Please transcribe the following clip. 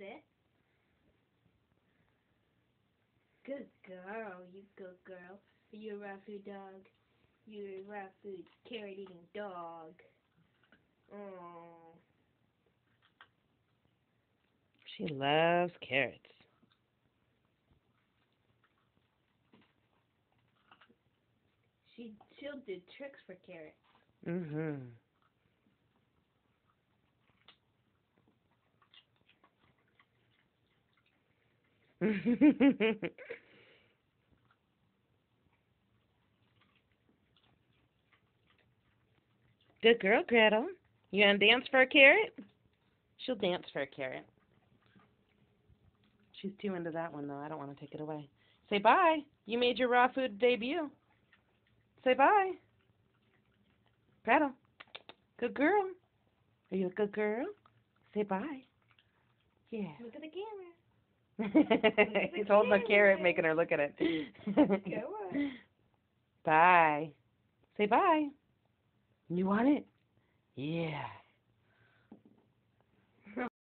sit. Good girl, you good girl. You're a raw food dog. You're a raw food carrot eating dog. Oh. She loves carrots. She'll do tricks for carrots. Mhm. Good girl, Gretel. You gonna dance for a carrot? She'll dance for a carrot. She's too into that one, though. I don't want to take it away. Say bye. You made your raw food debut. Say bye. Gretel. Good girl. Are you a good girl? Say bye. Yeah. Look at the camera. He's holding a carrot, making her look at it. Go on. Bye. Say bye. You want it? Yeah.